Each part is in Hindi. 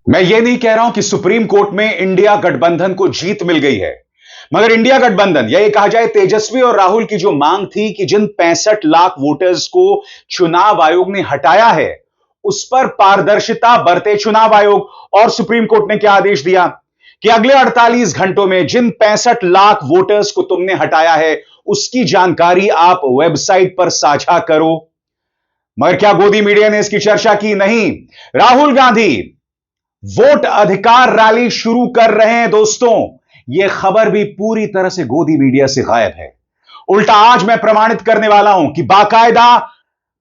मैं ये नहीं कह रहा हूं कि सुप्रीम कोर्ट में इंडिया गठबंधन को जीत मिल गई है, मगर इंडिया गठबंधन या ये कहा जाए तेजस्वी और राहुल की जो मांग थी कि जिन 65 लाख वोटर्स को चुनाव आयोग ने हटाया है, उस पर पारदर्शिता बरते चुनाव आयोग। और सुप्रीम कोर्ट ने क्या आदेश दिया कि अगले 48 घंटों में जिन 65 लाख वोटर्स को तुमने हटाया है, उसकी जानकारी आप वेबसाइट पर साझा करो। मगर क्या गोदी मीडिया ने इसकी चर्चा की? नहीं। राहुल गांधी वोट अधिकार रैली शुरू कर रहे हैं दोस्तों। यह खबर भी पूरी तरह से गोदी मीडिया से गायब है। उल्टा आज मैं प्रमाणित करने वाला हूं कि बाकायदा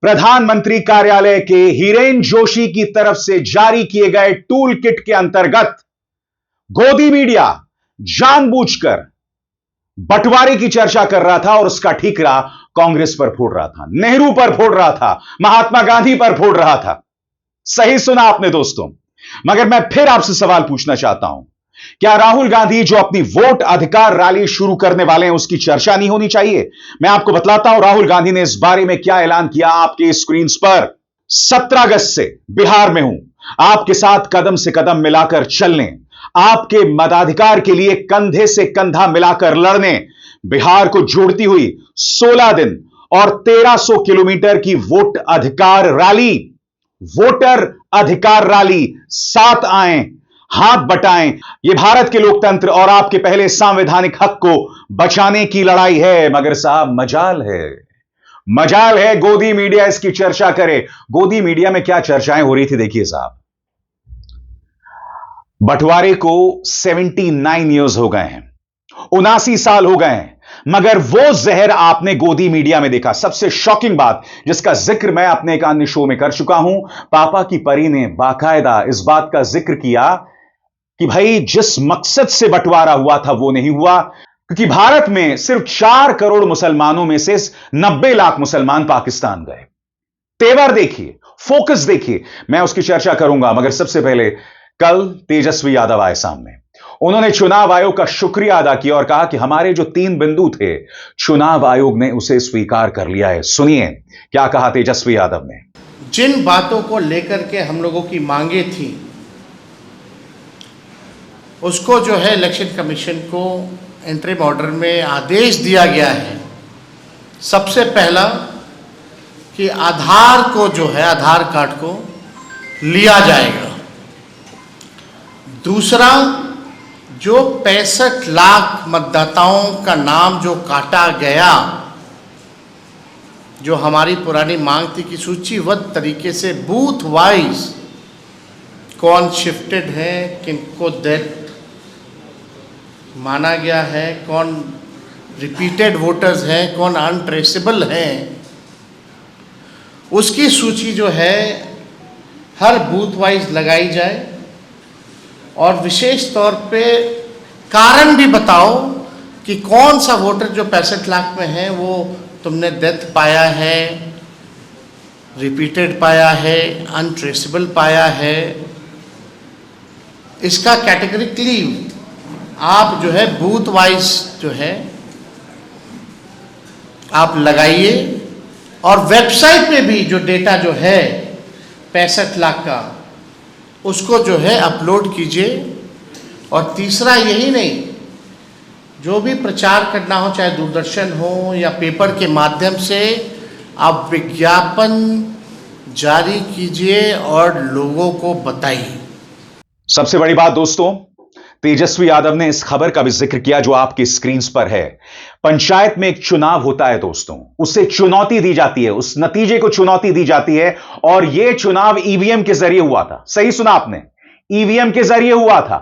प्रधानमंत्री कार्यालय के हिरेन जोशी की तरफ से जारी किए गए टूल किट के अंतर्गत गोदी मीडिया जानबूझकर बंटवारे की चर्चा कर रहा था और उसका ठीकरा कांग्रेस पर फोड़ रहा था, नेहरू पर फोड़ रहा था, महात्मा गांधी पर फोड़ रहा था। सही सुना आपने दोस्तों। मगर मैं फिर आपसे सवाल पूछना चाहता हूं, क्या राहुल गांधी जो अपनी वोट अधिकार रैली शुरू करने वाले हैं, उसकी चर्चा नहीं होनी चाहिए? मैं आपको बतलाता हूं राहुल गांधी ने इस बारे में क्या ऐलान किया आपके स्क्रीन पर। 17 अगस्त से बिहार में हूं, आपके साथ कदम से कदम मिलाकर चलने, आपके मताधिकार के लिए कंधे से कंधा मिलाकर लड़ने, बिहार को जोड़ती हुई 16 दिन और 1300 किलोमीटर की वोट अधिकार रैली, वोटर अधिकार रैली। साथ आएं, हाथ बटाएं। यह भारत के लोकतंत्र और आपके पहले संवैधानिक हक को बचाने की लड़ाई है। मगर साहब मजाल है गोदी मीडिया इसकी चर्चा करे। गोदी मीडिया में क्या चर्चाएं हो रही थी देखिए साहब। बंटवारे को 79 ईयर्स हो गए हैं, 79 साल हो गए हैं, मगर वो जहर आपने गोदी मीडिया में देखा। सबसे शॉकिंग बात जिसका जिक्र मैं अपने एक अन्य शो में कर चुका हूं, पापा की परी ने बाकायदा इस बात का जिक्र किया कि भाई जिस मकसद से बंटवारा हुआ था वो नहीं हुआ, क्योंकि भारत में सिर्फ 4 करोड़ मुसलमानों में से 90 लाख मुसलमान पाकिस्तान गए। तेवर देखिए, फोकस देखिए, मैं उसकी चर्चा करूंगा। मगर सबसे पहले कल तेजस्वी यादव आए सामने, उन्होंने चुनाव आयोग का शुक्रिया अदा किया और कहा कि हमारे जो 3 बिंदु थे, चुनाव आयोग ने उसे स्वीकार कर लिया है। सुनिए क्या कहा तेजस्वी यादव ने। जिन बातों को लेकर के हम लोगों की मांगे थी, उसको जो है इलेक्शन कमीशन को इंटरिम ऑर्डर में आदेश दिया गया है। सबसे पहला कि आधार को जो है, आधार कार्ड को लिया जाएगा। दूसरा, जो 65 लाख मतदाताओं का नाम जो काटा गया, जो हमारी पुरानी मांग थी कि सूचीबद्ध तरीके से बूथ वाइज कौन शिफ्टेड है, किनको डेथ माना गया है, कौन रिपीटेड वोटर्स हैं, कौन अनट्रेसेबल हैं, उसकी सूची जो है हर बूथ वाइज लगाई जाए। और विशेष तौर पे कारण भी बताओ कि कौन सा वोटर जो 65 लाख में है वो तुमने डेथ पाया है, रिपीटेड पाया है, अनट्रेसेबल पाया है। इसका कैटेगरिकली आप जो है बूथ वाइज जो है आप लगाइए और वेबसाइट पे भी जो डेटा जो है 65 लाख का, उसको जो है अपलोड कीजिए। और तीसरा, यही नहीं, जो भी प्रचार करना हो, चाहे दूरदर्शन हो या पेपर के माध्यम से, आप विज्ञापन जारी कीजिए और लोगों को बताइए। सबसे बड़ी बात दोस्तों, तेजस्वी यादव ने इस खबर का भी जिक्र किया जो आपके स्क्रीन पर है। पंचायत में एक चुनाव होता है दोस्तों, उसे चुनौती दी जाती है, उस नतीजे को चुनौती दी जाती है। और यह चुनाव ईवीएम के जरिए हुआ था। सही सुना आपने, ईवीएम के जरिए हुआ था।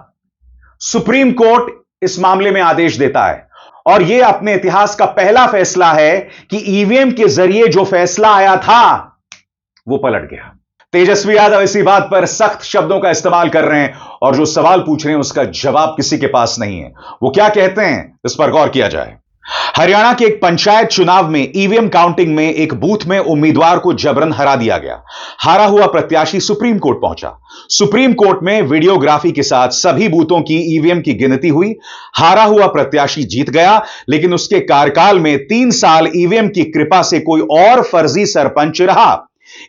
सुप्रीम कोर्ट इस मामले में आदेश देता है और यह अपने इतिहास का पहला फैसला है कि ईवीएम के जरिए जो फैसला आया था वो पलट गया। तेजस्वी यादव इसी बात पर सख्त शब्दों का इस्तेमाल कर रहे हैं और जो सवाल पूछ रहे हैं उसका जवाब किसी के पास नहीं है। वो क्या कहते हैं, इस पर गौर किया जाए। हरियाणा के एक पंचायत चुनाव में ईवीएम काउंटिंग में एक बूथ में उम्मीदवार को जबरन हरा दिया गया। हारा हुआ प्रत्याशी सुप्रीम कोर्ट पहुंचा। सुप्रीम कोर्ट में वीडियोग्राफी के साथ सभी बूथों की ईवीएम की गिनती हुई। हारा हुआ प्रत्याशी जीत गया, लेकिन उसके कार्यकाल में 3 साल ईवीएम की कृपा से कोई और फर्जी सरपंच रहा।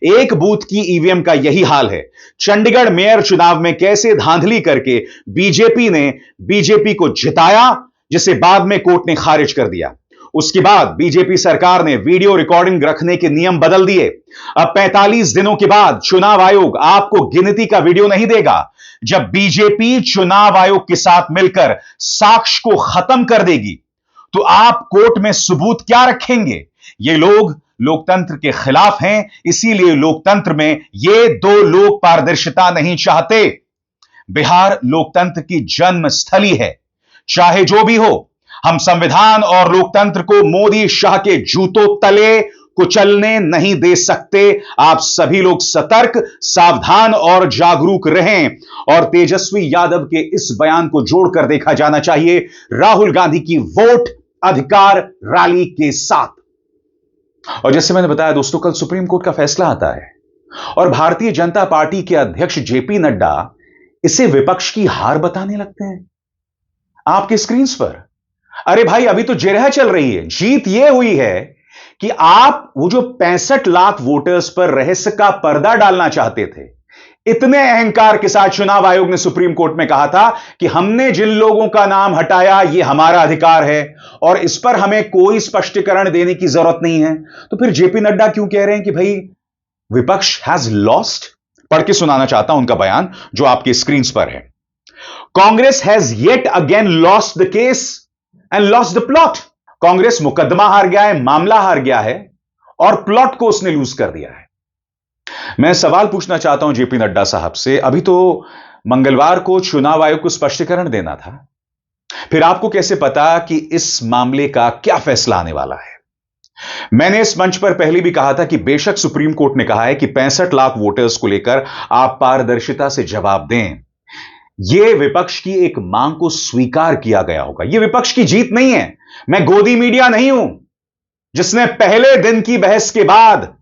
एक बूथ की ईवीएम का यही हाल है। चंडीगढ़ मेयर चुनाव में कैसे धांधली करके बीजेपी ने बीजेपी को जिताया, जिसे बाद में कोर्ट ने खारिज कर दिया। उसके बाद बीजेपी सरकार ने वीडियो रिकॉर्डिंग रखने के नियम बदल दिए। अब 45 दिनों के बाद चुनाव आयोग आपको गिनती का वीडियो नहीं देगा। जब बीजेपी चुनाव आयोग के साथ मिलकर साक्ष्य को खत्म कर देगी, तो आप कोर्ट में सबूत क्या रखेंगे? ये लोग लोकतंत्र के खिलाफ हैं, इसीलिए लोकतंत्र में ये दो लोग पारदर्शिता नहीं चाहते। बिहार लोकतंत्र की जन्म स्थली है। चाहे जो भी हो, हम संविधान और लोकतंत्र को मोदी शाह के जूतों तले कुचलने नहीं दे सकते। आप सभी लोग सतर्क, सावधान और जागरूक रहें। और तेजस्वी यादव के इस बयान को जोड़कर देखा जाना चाहिए राहुल गांधी की वोट अधिकार रैली के साथ। और जैसे मैंने बताया दोस्तों, कल सुप्रीम कोर्ट का फैसला आता है और भारतीय जनता पार्टी के अध्यक्ष जेपी नड्डा इसे विपक्ष की हार बताने लगते हैं आपके स्क्रीन पर। अरे भाई, अभी तो जिरह चल रही है। जीत यह हुई है कि आप वो जो 65 लाख वोटर्स पर रहस्य का पर्दा डालना चाहते थे, इतने अहंकार के साथ चुनाव आयोग ने सुप्रीम कोर्ट में कहा था कि हमने जिन लोगों का नाम हटाया ये हमारा अधिकार है और इस पर हमें कोई स्पष्टीकरण देने की जरूरत नहीं है। तो फिर जेपी नड्डा क्यों कह रहे हैं कि भाई विपक्ष हैज लॉस्ट? पढ़ के सुनाना चाहता हूं उनका बयान जो आपके स्क्रीन पर है। Congress has yet again lost the case and lost the plot. Congress मुकदमा हार गया है, मामला हार गया है और प्लॉट को उसने लूज कर दिया है। मैं सवाल पूछना चाहता हूं जेपी नड्डा साहब से, अभी तो मंगलवार को चुनाव आयोग को स्पष्टीकरण देना था, फिर आपको कैसे पता कि इस मामले का क्या फैसला आने वाला है? मैंने इस मंच पर पहले भी कहा था कि बेशक सुप्रीम कोर्ट ने कहा है कि 65 लाख वोटर्स को लेकर आप पारदर्शिता से जवाब दें, यह विपक्ष की एक मांग को स्वीकार किया गया होगा। यह विपक्ष की जीत नहीं है। मैं गोदी मीडिया नहीं हूं जिसने पहले दिन की बहस के बाद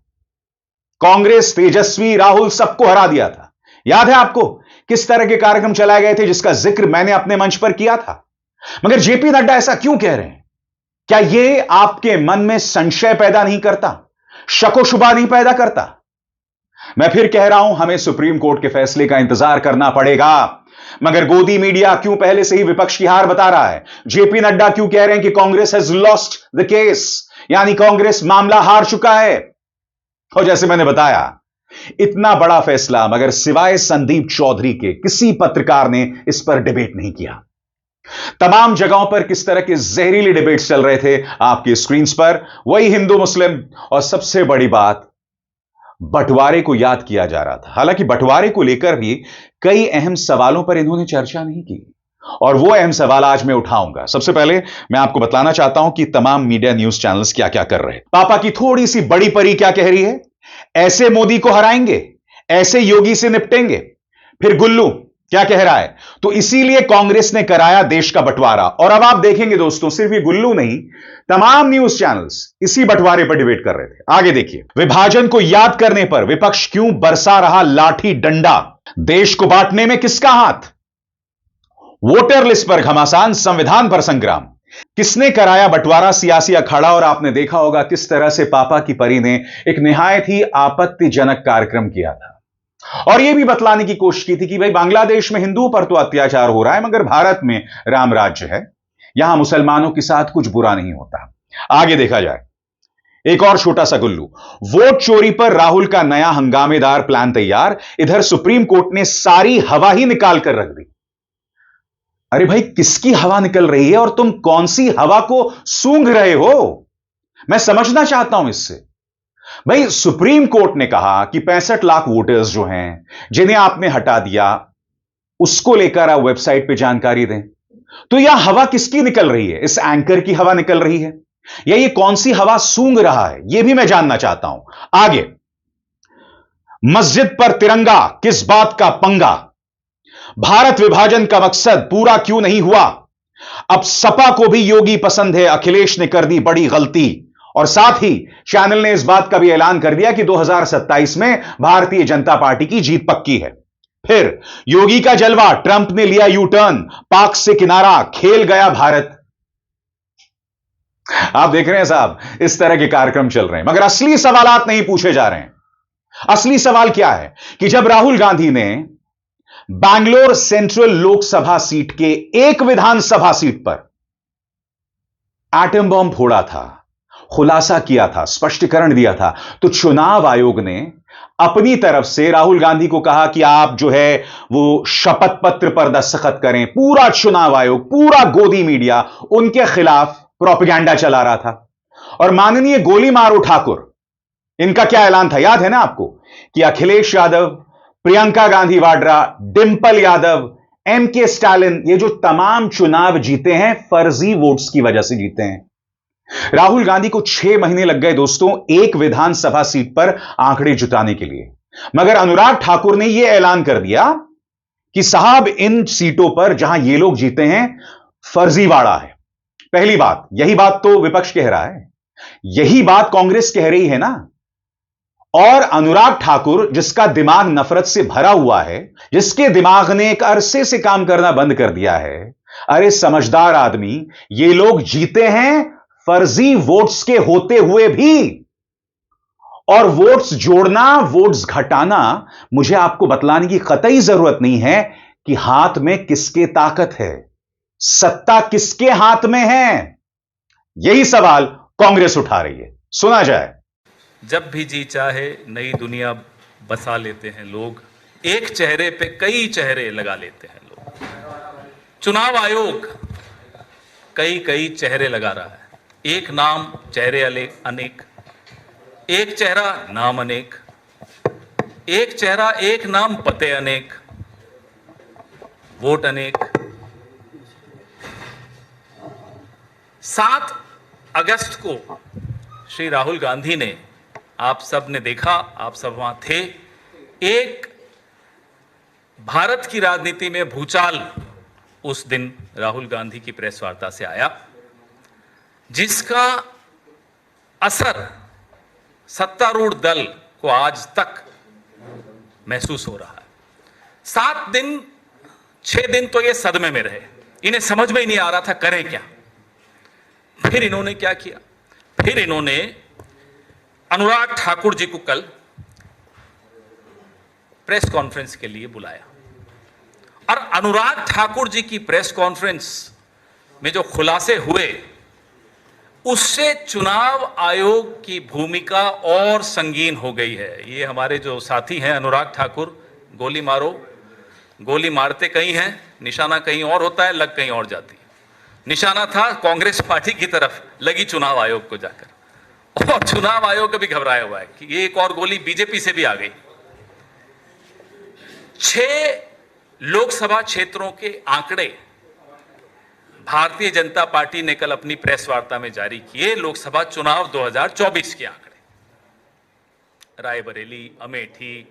कांग्रेस, तेजस्वी, राहुल सबको हरा दिया था। याद है आपको किस तरह के कार्यक्रम चलाए गए थे जिसका जिक्र मैंने अपने मंच पर किया था? मगर जेपी नड्डा ऐसा क्यों कह रहे हैं? क्या यह आपके मन में संशय पैदा नहीं करता, शको शुबा नहीं पैदा करता? मैं फिर कह रहा हूं, हमें सुप्रीम कोर्ट के फैसले का इंतजार करना पड़ेगा। मगर गोदी मीडिया क्यों पहले से ही विपक्ष की हार बता रहा है? जेपी नड्डा क्यों कह रहे हैं कि Congress has lost the case, यानी कांग्रेस मामला हार चुका है? और जैसे मैंने बताया, इतना बड़ा फैसला मगर सिवाय संदीप चौधरी के किसी पत्रकार ने इस पर डिबेट नहीं किया। तमाम जगहों पर किस तरह के जहरीले डिबेट्स चल रहे थे आपकी स्क्रीन पर, वही हिंदू मुस्लिम और सबसे बड़ी बात बंटवारे को याद किया जा रहा था। हालांकि बंटवारे को लेकर भी कई अहम सवालों पर इन्होंने चर्चा नहीं की और वो अहम सवाल आज मैं उठाऊंगा। सबसे पहले मैं आपको बताना चाहता हूं कि तमाम मीडिया न्यूज चैनल्स क्या क्या कर रहे हैं। पापा की थोड़ी सी बड़ी परी क्या कह रही है? ऐसे मोदी को हराएंगे, ऐसे योगी से निपटेंगे। फिर गुल्लू क्या कह रहा है? तो इसीलिए कांग्रेस ने कराया देश का बंटवारा। और अब आप देखेंगे दोस्तों, सिर्फ ये गुल्लू नहीं, तमाम न्यूज चैनल्स इसी बंटवारे पर डिबेट कर रहे थे। आगे देखिए, विभाजन को याद करने पर विपक्ष क्यों बरसा रहा लाठी डंडा? देश को बांटने में किसका हाथ? वोटर लिस्ट पर घमासान, संविधान पर संग्राम। किसने कराया बंटवारा? सियासी अखाड़ा। और आपने देखा होगा किस तरह से पापा की परी ने एक निहायत ही आपत्तिजनक कार्यक्रम किया था और यह भी बतलाने की कोशिश की थी कि भाई बांग्लादेश में हिंदुओं पर तो अत्याचार हो रहा है, मगर भारत में राम राज्य है, यहां मुसलमानों के साथ कुछ बुरा नहीं होता। आगे देखा जाए, एक और छोटा सा गुल्लू, वोट चोरी पर राहुल का नया हंगामेदार प्लान तैयार। इधर सुप्रीम कोर्ट ने सारी हवा ही निकाल कर रख दी। अरे भाई, किसकी हवा निकल रही है और तुम कौन सी हवा को सूंघ रहे हो? मैं समझना चाहता हूं इससे। भाई, सुप्रीम कोर्ट ने कहा कि 65 लाख वोटर्स जो हैं जिन्हें आपने हटा दिया, उसको लेकर आप वेबसाइट पे जानकारी दें। तो यह हवा किसकी निकल रही है? इस एंकर की हवा निकल रही है या ये कौन सी हवा सूंघ रहा है? यह भी मैं जानना चाहता हूं। आगे, मस्जिद पर तिरंगा, किस बात का पंगा? भारत विभाजन का मकसद पूरा क्यों नहीं हुआ? अब सपा को भी योगी पसंद है, अखिलेश ने कर दी बड़ी गलती। और साथ ही चैनल ने इस बात का भी ऐलान कर दिया कि 2027 में भारतीय जनता पार्टी की जीत पक्की है। फिर योगी का जलवा, ट्रंप ने लिया यू टर्न, पाक से किनारा, खेल गया भारत। आप देख रहे हैं साहब, इस तरह के कार्यक्रम चल रहे हैं मगर असली सवालात नहीं पूछे जा रहे हैं। असली सवाल क्या है कि जब राहुल गांधी ने बैंगलोर सेंट्रल लोकसभा सीट के एक विधानसभा सीट पर एटम बॉम्ब फोड़ा था, खुलासा किया था, स्पष्टीकरण दिया था, तो चुनाव आयोग ने अपनी तरफ से राहुल गांधी को कहा कि आप जो है वो शपथ पत्र पर दस्तखत करें। पूरा चुनाव आयोग, पूरा गोदी मीडिया उनके खिलाफ प्रोपेगेंडा चला रहा था। और माननीय गोली मारो ठाकुर, इनका क्या ऐलान था याद है ना आपको, कि अखिलेश यादव, प्रियंका गांधी वाड्रा, डिंपल यादव, एम के स्टालिन, ये जो तमाम चुनाव जीते हैं फर्जी वोट्स की वजह से जीते हैं। राहुल गांधी को 6 महीने लग गए दोस्तों एक विधानसभा सीट पर आंकड़े जुटाने के लिए, मगर अनुराग ठाकुर ने यह ऐलान कर दिया कि साहब इन सीटों पर जहां ये लोग जीते हैं फर्जीवाड़ा है। पहली बात, यही बात तो विपक्ष कह रहा है, यही बात कांग्रेस कह रही है ना। और अनुराग ठाकुर जिसका दिमाग नफरत से भरा हुआ है, जिसके दिमाग ने एक अरसे से काम करना बंद कर दिया है, अरे समझदार आदमी, ये लोग जीते हैं फर्जी वोट्स के होते हुए भी। और वोट्स जोड़ना, वोट्स घटाना, मुझे आपको बतलाने की कतई जरूरत नहीं है कि हाथ में किसके ताकत है, सत्ता किसके हाथ में है। यही सवाल कांग्रेस उठा रही है। सुना जाए। जब भी जी चाहे नई दुनिया बसा लेते हैं लोग, एक चेहरे पे कई चेहरे लगा लेते हैं लोग। चुनाव आयोग कई कई चेहरे लगा रहा है, एक नाम चेहरे अनेक, एक चेहरा नाम अनेक, एक चेहरा एक नाम पते अनेक, वोट अनेक। 7 अगस्त को श्री राहुल गांधी ने, आप सब ने देखा, आप सब वहां थे, एक भारत की राजनीति में भूचाल उस दिन राहुल गांधी की प्रेस वार्ता से आया, जिसका असर सत्तारूढ़ दल को आज तक महसूस हो रहा है। 7 दिन 6 दिन तो ये सदमे में रहे, इन्हें समझ में ही नहीं आ रहा था करें क्या। फिर इन्होंने क्या किया, फिर इन्होंने अनुराग ठाकुर जी को कल प्रेस कॉन्फ्रेंस के लिए बुलाया, और अनुराग ठाकुर जी की प्रेस कॉन्फ्रेंस में जो खुलासे हुए, उससे चुनाव आयोग की भूमिका और संगीन हो गई है। ये हमारे जो साथी हैं अनुराग ठाकुर, गोली मारो, गोली मारते कहीं हैं, निशाना कहीं और होता है, लग कहीं और जाती है। निशाना था कांग्रेस पार्टी की तरफ, लगी चुनाव आयोग को जाकर, और चुनाव आयोग अभी घबराया हुआ है कि ये एक और गोली बीजेपी से भी आ गई। 6 लोकसभा क्षेत्रों के आंकड़े भारतीय जनता पार्टी ने कल अपनी प्रेस वार्ता में जारी किए, लोकसभा चुनाव 2024 के आंकड़े। रायबरेली, अमेठी,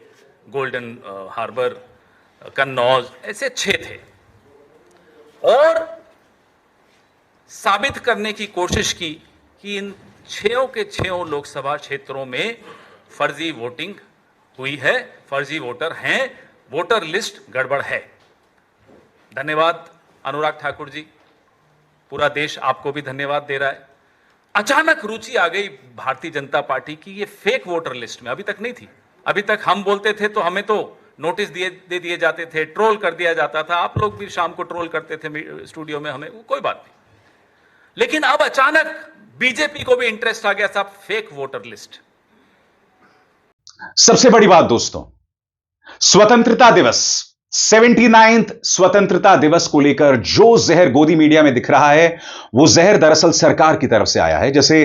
गोल्डन हार्बर, कन्नौज, ऐसे 6 थे। और साबित करने की कोशिश की कि इन 6 के 6 लोकसभा क्षेत्रों में फर्जी वोटिंग हुई है, फर्जी वोटर हैं, वोटर लिस्ट गड़बड़ है। धन्यवाद अनुराग ठाकुर जी, पूरा देश आपको भी धन्यवाद दे रहा है। अचानक रुचि आ गई भारतीय जनता पार्टी की ये फेक वोटर लिस्ट में, अभी तक नहीं थी। अभी तक हम बोलते थे तो हमें तो नोटिस दे दिए जाते थे, ट्रोल कर दिया जाता था, आप लोग भी शाम को ट्रोल करते थे स्टूडियो में हमें, कोई बात नहीं। लेकिन अब अचानक बीजेपी को भी इंटरेस्ट आ गया, साहब फेक वोटर लिस्ट। सबसे बड़ी बात दोस्तों, स्वतंत्रता दिवस, 79th स्वतंत्रता दिवस को लेकर जो जहर गोदी मीडिया में दिख रहा है, वो जहर दरअसल सरकार की तरफ से आया है। जैसे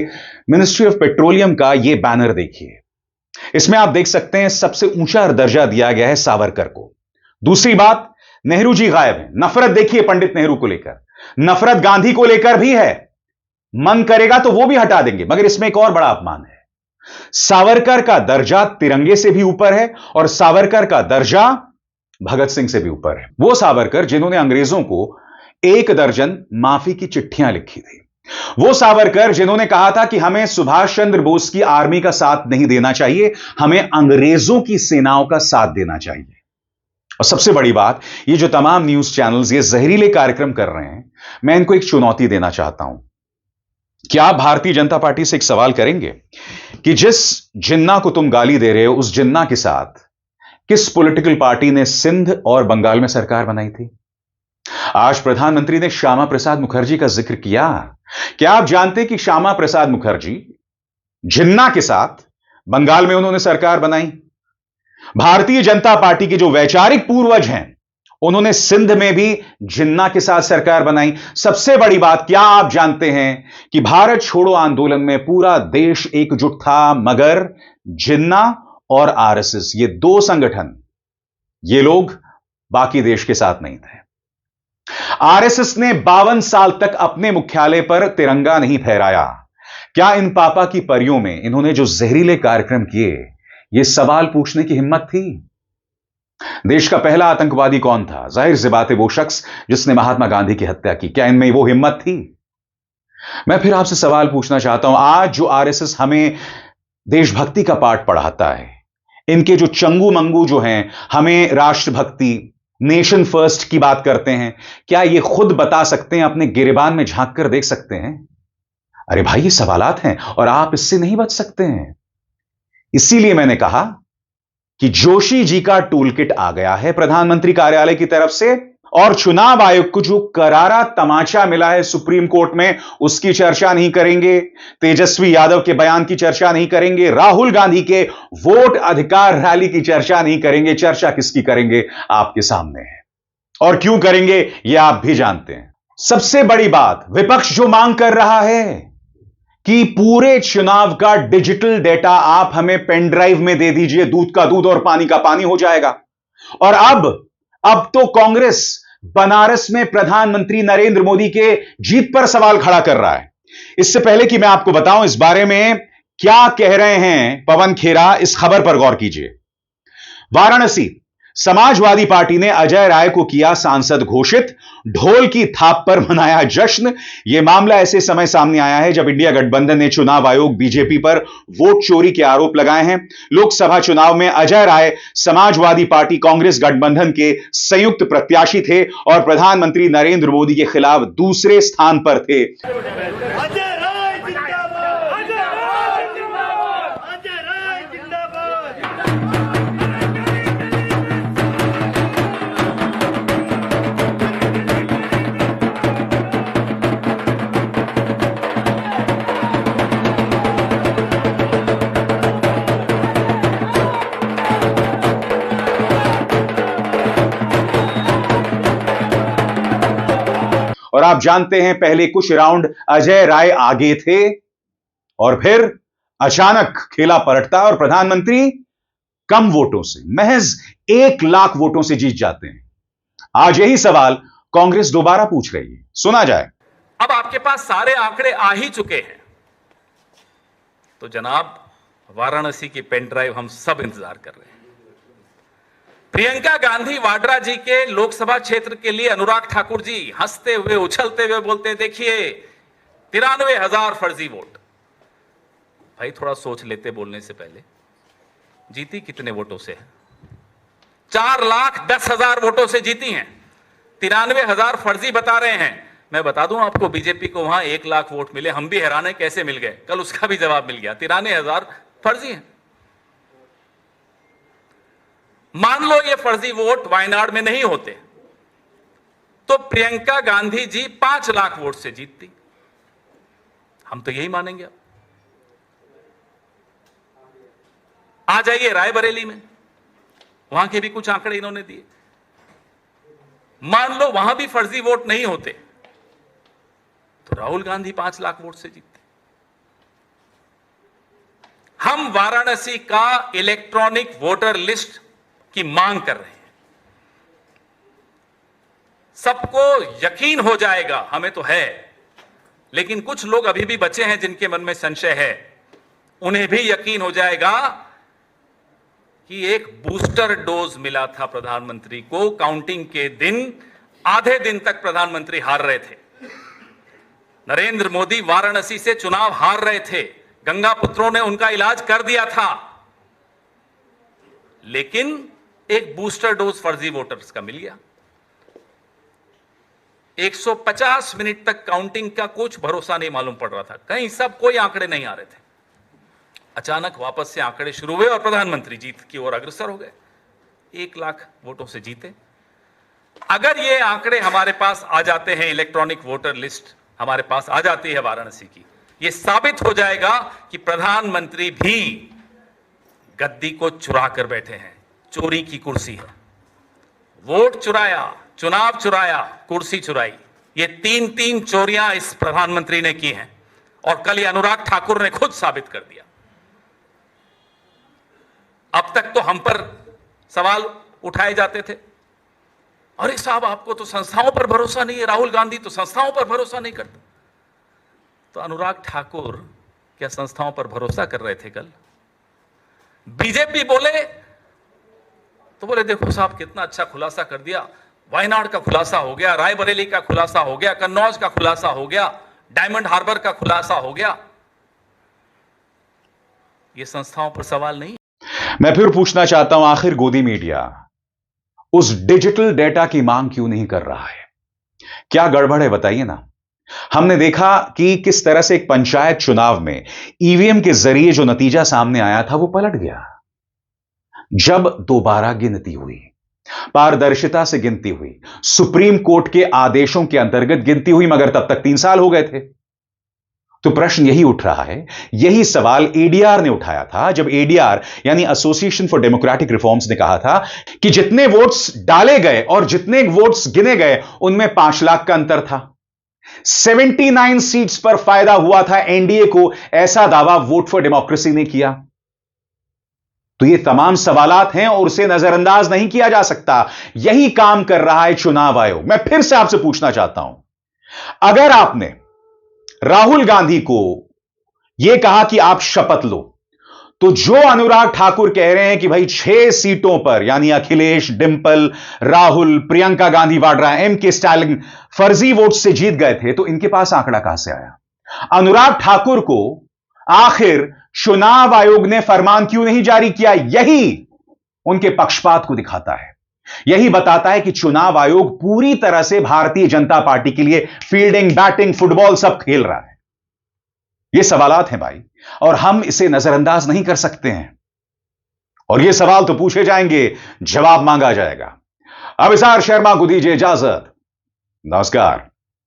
मिनिस्ट्री ऑफ पेट्रोलियम का ये बैनर देखिए, इसमें आप देख सकते हैं सबसे ऊंचा दर्जा दिया गया है सावरकर को। दूसरी बात, नेहरू जी गायब हैं। नफरत देखिए पंडित नेहरू को लेकर, नफरत गांधी को लेकर भी है, मन करेगा तो वो भी हटा देंगे। मगर इसमें एक और बड़ा अपमान है, सावरकर का दर्जा तिरंगे से भी ऊपर है और सावरकर का दर्जा भगत सिंह से भी ऊपर है। वो सावरकर जिन्होंने अंग्रेजों को 1 दर्जन माफी की चिट्ठियां लिखी थी, वो सावरकर जिन्होंने कहा था कि हमें सुभाष चंद्र बोस की आर्मी का साथ नहीं देना चाहिए, हमें अंग्रेजों की सेनाओं का साथ देना चाहिए। और सबसे बड़ी बात, ये जो तमाम न्यूज चैनल्स ये जहरीले कार्यक्रम कर रहे हैं, मैं इनको एक चुनौती देना चाहता हूं। क्या आप भारतीय जनता पार्टी से एक सवाल करेंगे कि जिस जिन्ना को तुम गाली दे रहे हो, उस जिन्ना के साथ किस पॉलिटिकल पार्टी ने सिंध और बंगाल में सरकार बनाई थी? आज प्रधानमंत्री ने श्यामा प्रसाद मुखर्जी का जिक्र किया। क्या आप जानते कि श्यामा प्रसाद मुखर्जी जिन्ना के साथ बंगाल में उन्होंने सरकार बनाई? भारतीय जनता पार्टी के जो वैचारिक पूर्वज हैं, उन्होंने सिंध में भी जिन्ना के साथ सरकार बनाई। सबसे बड़ी बात, क्या आप जानते हैं कि भारत छोड़ो आंदोलन में पूरा देश एकजुट था, मगर जिन्ना और आरएसएस, ये दो संगठन, ये लोग बाकी देश के साथ नहीं थे। आरएसएस ने 52 साल तक अपने मुख्यालय पर तिरंगा नहीं फहराया। क्या इन पापा की परियों में इन्होंने जो जहरीले कार्यक्रम किए, यह सवाल पूछने की हिम्मत थी? देश का पहला आतंकवादी कौन था? जाहिर सी बात है, वो शख्स जिसने महात्मा गांधी की हत्या की। क्या इनमें वो हिम्मत थी? मैं फिर आपसे सवाल पूछना चाहता हूं, आज जो आरएसएस हमें देशभक्ति का पाठ पढ़ाता है, इनके जो चंगू मंगू जो हैं, हमें राष्ट्रभक्ति, नेशन फर्स्ट की बात करते हैं, क्या ये खुद बता सकते हैं, अपने गिरेबान में झांक कर देख सकते हैं? अरे भाई, ये सवालात हैं और आप इससे नहीं बच सकते हैं। इसीलिए मैंने कहा कि जोशी जी का टूल किट आ गया है प्रधानमंत्री कार्यालय की तरफ से, और चुनाव आयोग को जो करारा तमाचा मिला है सुप्रीम कोर्ट में, उसकी चर्चा नहीं करेंगे। तेजस्वी यादव के बयान की चर्चा नहीं करेंगे। राहुल गांधी के वोट अधिकार रैली की चर्चा नहीं करेंगे। चर्चा किसकी करेंगे? आपके सामने है। और क्यों करेंगे, यह आप भी जानते हैं। सबसे बड़ी बात, विपक्ष जो मांग कर रहा है कि पूरे चुनाव का डिजिटल डेटा आप हमें पेन ड्राइव में दे दीजिए, दूध का दूध और पानी का पानी हो जाएगा। और अब तो कांग्रेस बनारस में प्रधानमंत्री नरेंद्र मोदी के जीत पर सवाल खड़ा कर रहा है। इससे पहले कि मैं आपको बताऊं इस बारे में क्या कह रहे हैं पवन खेरा, इस खबर पर गौर कीजिए। वाराणसी, समाजवादी पार्टी ने अजय राय को किया सांसद घोषित, ढोल की थाप पर मनाया जश्न। यह मामला ऐसे समय सामने आया है जब इंडिया गठबंधन ने चुनाव आयोग बीजेपी पर वोट चोरी के आरोप लगाए हैं। लोकसभा चुनाव में अजय राय समाजवादी पार्टी कांग्रेस गठबंधन के संयुक्त प्रत्याशी थे और प्रधानमंत्री नरेंद्र मोदी के खिलाफ दूसरे स्थान पर थे। और आप जानते हैं, पहले कुछ राउंड अजय राय आगे थे और फिर अचानक खेला पलटता और प्रधानमंत्री कम वोटों से, महज 1 लाख वोटों से जीत जाते हैं। आज यही सवाल कांग्रेस दोबारा पूछ रही है। सुना जाए। अब आपके पास सारे आंकड़े आ ही चुके हैं, तो जनाब वाराणसी की पेन ड्राइव हम सब इंतजार कर रहे हैं। प्रियंका गांधी वाड्रा जी के लोकसभा क्षेत्र के लिए अनुराग ठाकुर जी हंसते हुए, उछलते हुए बोलते हैं, देखिए 93,000 फर्जी वोट। भाई थोड़ा सोच लेते बोलने से पहले, जीती कितने वोटों से है? 4,10,000 वोटों से जीती हैं। 93,000 फर्जी बता रहे हैं। मैं बता दूं आपको, बीजेपी को वहां 1 लाख वोट मिले, हम भी हैरान है कैसे मिल गए। कल उसका भी जवाब मिल गया, 93,000 फर्जी हैं। मान लो ये फर्जी वोट वायनाड में नहीं होते तो प्रियंका गांधी जी 5 लाख वोट से जीतती। हम तो यही मानेंगे। अब आ जाइए रायबरेली में, वहां के भी कुछ आंकड़े इन्होंने दिए। मान लो वहां भी फर्जी वोट नहीं होते तो राहुल गांधी 5 लाख वोट से जीतते। हम वाराणसी का इलेक्ट्रॉनिक वोटर लिस्ट की मांग कर रहे हैं। सबको यकीन हो जाएगा, हमें तो है, लेकिन कुछ लोग अभी भी बचे हैं जिनके मन में संशय है, उन्हें भी यकीन हो जाएगा कि एक बूस्टर डोज मिला था प्रधानमंत्री को। काउंटिंग के दिन आधे दिन तक प्रधानमंत्री हार रहे थे। नरेंद्र मोदी वाराणसी से चुनाव हार रहे थे, गंगा पुत्रों ने उनका इलाज कर दिया था, लेकिन एक बूस्टर डोज फर्जी वोटर्स का मिल गया। 150 मिनट तक काउंटिंग का कुछ भरोसा नहीं मालूम पड़ रहा था, कहीं सब कोई आंकड़े नहीं आ रहे थे। अचानक वापस से आंकड़े शुरू हुए और प्रधानमंत्री जीत की ओर अग्रसर हो गए। 1 लाख वोटों से जीते। अगर ये आंकड़े हमारे पास आ जाते हैं, इलेक्ट्रॉनिक वोटर लिस्ट हमारे पास आ जाती है वाराणसी की, ये साबित हो जाएगा कि प्रधानमंत्री भी गद्दी को चुरा कर बैठे हैं। चोरी की कुर्सी है। वोट चुराया, चुनाव चुराया, कुर्सी चुराई। ये 3 चोरियां इस प्रधानमंत्री ने की हैं और कल ये अनुराग ठाकुर ने खुद साबित कर दिया। अब तक तो हम पर सवाल उठाए जाते थे, अरे साहब आपको तो संस्थाओं पर भरोसा नहीं है, राहुल गांधी तो संस्थाओं पर भरोसा नहीं करते। तो अनुराग ठाकुर क्या संस्थाओं पर भरोसा कर रहे थे कल? बीजेपी बोले तो बोले देखो साहब कितना अच्छा खुलासा कर दिया, वायनाड का खुलासा हो गया, रायबरेली का खुलासा हो गया, कन्नौज का खुलासा हो गया, डायमंड हार्बर का खुलासा हो गया। ये संस्थाओं पर सवाल नहीं। मैं फिर पूछना चाहता हूं, आखिर गोदी मीडिया उस डिजिटल डेटा की मांग क्यों नहीं कर रहा है? क्या गड़बड़ है बताइए ना। हमने देखा कि किस तरह से एक पंचायत चुनाव में ईवीएम के जरिए जो नतीजा सामने आया था वो पलट गया। जब दोबारा गिनती हुई, पारदर्शिता से गिनती हुई, सुप्रीम कोर्ट के आदेशों के अंतर्गत गिनती हुई, मगर तब तक 3 साल हो गए थे। तो प्रश्न यही उठ रहा है, यही सवाल एडीआर ने उठाया था जब एडीआर यानी एसोसिएशन फॉर डेमोक्रेटिक रिफॉर्म्स ने कहा था कि जितने वोट्स डाले गए और जितने वोट्स गिने गए उनमें 5 लाख का अंतर था। 79 सीट्स पर फायदा हुआ था एनडीए को, ऐसा दावा वोट फॉर डेमोक्रेसी ने किया। तो ये तमाम सवालात हैं और उसे नजरअंदाज नहीं किया जा सकता। यही काम कर रहा है चुनाव आयोग। मैं फिर से आपसे पूछना चाहता हूं, अगर आपने राहुल गांधी को यह कहा कि आप शपथ लो, तो जो अनुराग ठाकुर कह रहे हैं कि भाई 6 सीटों पर यानी अखिलेश, डिंपल, राहुल, प्रियंका गांधी वाड्रा, एमके स्टालिन फर्जी वोट से जीत गए थे, तो इनके पास आंकड़ा कहां से आया? अनुराग ठाकुर को आखिर चुनाव आयोग ने फरमान क्यों नहीं जारी किया? यही उनके पक्षपात को दिखाता है। यही बताता है कि चुनाव आयोग पूरी तरह से भारतीय जनता पार्टी के लिए फील्डिंग, बैटिंग, फुटबॉल सब खेल रहा है। ये सवालात हैं भाई, और हम इसे नजरअंदाज नहीं कर सकते हैं। और ये सवाल तो पूछे जाएंगे, जवाब मांगा जाएगा। अभिसार शर्मा को दीजिए इजाजत। नमस्कार।